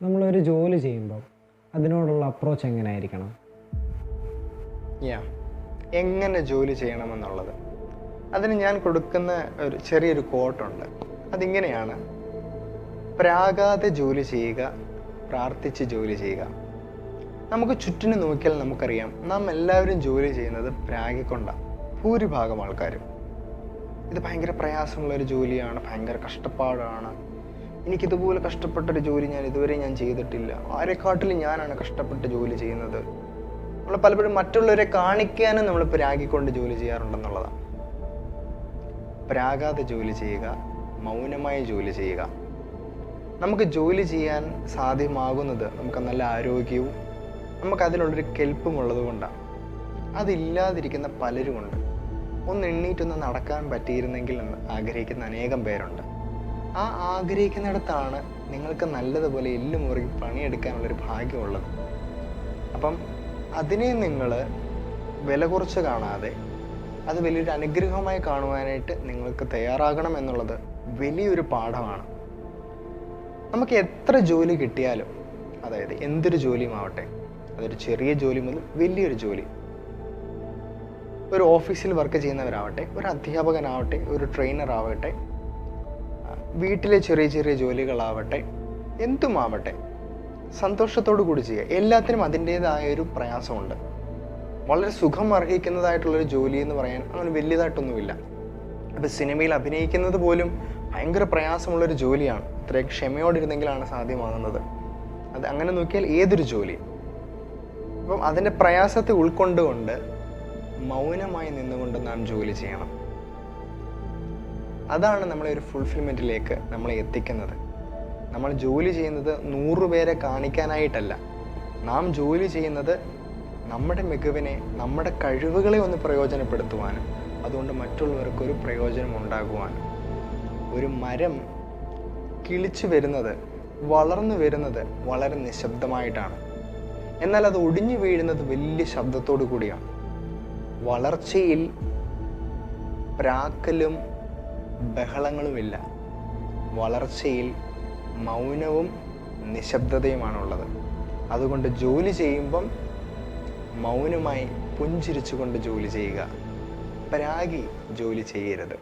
നമ്മളൊരു ജോലി ചെയ്യുമ്പോൾ അതിനോടുള്ള അപ്രോച്ച് എങ്ങനെയായിരിക്കണം? എങ്ങനെ ജോലി ചെയ്യണമെന്നുള്ളത് അതിന് ഞാൻ കൊടുക്കുന്ന ഒരു ചെറിയൊരു കോട്ടുണ്ട്. അതിങ്ങനെയാണ്: പ്രാകാതെ ജോലി ചെയ്യുക, പ്രാർത്ഥിച്ച് ജോലി ചെയ്യുക. നമുക്ക് ചുറ്റിനും നോക്കിയാൽ നമുക്കറിയാം, നാം എല്ലാവരും ജോലി ചെയ്യുന്നത് പ്രാഗിക്കൊണ്ടാണ്. ഭൂരിഭാഗം ആൾക്കാരും ഇത് ഭയങ്കര പ്രയാസമുള്ളൊരു ജോലിയാണ്, ഭയങ്കര കഷ്ടപ്പാടാണ്, എനിക്കിതുപോലെ കഷ്ടപ്പെട്ടൊരു ജോലി ഇതുവരെ ഞാൻ ചെയ്തിട്ടില്ല, ആരെക്കാട്ടിലും ഞാനാണ് കഷ്ടപ്പെട്ട് ജോലി ചെയ്യുന്നത്. നമ്മൾ പലപ്പോഴും മറ്റുള്ളവരെ കാണിക്കാനും നമ്മൾ പ്രാഗിക്കൊണ്ട് ജോലി ചെയ്യാറുണ്ടെന്നുള്ളതാണ്. പ്രാകാതെ ജോലി ചെയ്യുക, മൗനമായി ജോലി ചെയ്യുക. നമുക്ക് ജോലി ചെയ്യാൻ സാധ്യമാകുന്നത് നമുക്ക് നല്ല ആരോഗ്യവും നമുക്കതിനുള്ളൊരു കെൽപ്പും ഉള്ളത് കൊണ്ടാണ്. അതില്ലാതിരിക്കുന്ന പലരുമുണ്ട്. ഒന്ന് എണ്ണീറ്റൊന്ന് നടക്കാൻ പറ്റിയിരുന്നെങ്കിൽ എന്ന് ആഗ്രഹിക്കുന്ന അനേകം പേരുണ്ട്. ആ ആഗ്രഹിക്കുന്നിടത്താണ് നിങ്ങൾക്ക് നല്ലതുപോലെ എല്ല് മുറുകി പണിയെടുക്കാനുള്ളൊരു ഭാഗ്യമുള്ളത്. അപ്പം അതിനെ നിങ്ങൾ വില കുറച്ച് കാണാതെ അത് വലിയൊരു അനുഗ്രഹമായി കാണുവാനായിട്ട് നിങ്ങൾക്ക് തയ്യാറാകണം എന്നുള്ളത് വലിയൊരു പാഠമാണ്. നമുക്ക് എത്ര ജോലി കിട്ടിയാലും, അതായത് എന്തൊരു ജോലിയുമാവട്ടെ, അതൊരു ചെറിയ ജോലി മുതൽ വലിയൊരു ജോലി, ഒരു ഓഫീസിൽ വർക്ക് ചെയ്യുന്നവരാവട്ടെ, ഒരു അധ്യാപകനാവട്ടെ, ഒരു ട്രെയിനർ ആവട്ടെ, വീട്ടിലെ ചെറിയ ചെറിയ ജോലികളാവട്ടെ, എന്തുമാവട്ടെ, സന്തോഷത്തോടു കൂടി ചെയ്യുക. എല്ലാത്തിനും അതിൻ്റേതായ ഒരു പ്രയാസമുണ്ട്. വളരെ സുഖം അർഹിക്കുന്നതായിട്ടുള്ളൊരു ജോലി എന്ന് പറയാൻ അങ്ങനെ വലിയതായിട്ടൊന്നുമില്ല. ഇപ്പം സിനിമയിൽ അഭിനയിക്കുന്നത് പോലും ഭയങ്കര പ്രയാസമുള്ളൊരു ജോലിയാണ്. ഇത്രയും ക്ഷമയോടിരുന്നെങ്കിലാണ് സാധ്യമാകുന്നത്. അത് അങ്ങനെ നോക്കിയാൽ ഏതൊരു ജോലി. അപ്പം അതിൻ്റെ പ്രയാസത്തെ ഉൾക്കൊണ്ടുകൊണ്ട് മൗനമായി നിന്നുകൊണ്ട് നാം ജോലി ചെയ്യണം. അതാണ് നമ്മളെ ഒരു ഫുൾഫിൽമെൻറ്റിലേക്ക് നമ്മളെ എത്തിക്കുന്നത്. നമ്മൾ ജോലി ചെയ്യുന്നത് 100 പേരെ കാണിക്കാനായിട്ടല്ല. നാം ജോലി ചെയ്യുന്നത് നമ്മുടെ മികവിനെ, നമ്മുടെ കഴിവുകളെ ഒന്ന് പ്രയോജനപ്പെടുത്തുവാനും അതുകൊണ്ട് മറ്റുള്ളവർക്കൊരു പ്രയോജനം ഉണ്ടാകുവാനും. ഒരു മരം കിളിച്ചു വരുന്നത്, വളർന്നു വരുന്നത് വളരെ നിശബ്ദമായിട്ടാണ്. എന്നാൽ അത് ഒടിഞ്ഞു വീഴുന്നത് വലിയ ശബ്ദത്തോടു കൂടിയാണ്. വളർച്ചയിൽ പ്രാക്കലും ബഹളങ്ങളുമില്ല. വളർച്ചയിൽ മൗനവും നിശബ്ദതയുമാണുള്ളത്. അതുകൊണ്ട് ജോലി ചെയ്യുമ്പം മൗനമായി പുഞ്ചിരിച്ചുകൊണ്ട് ജോലി ചെയ്യുക. പ്രാഗി ജോലി ചെയ്യരുത്.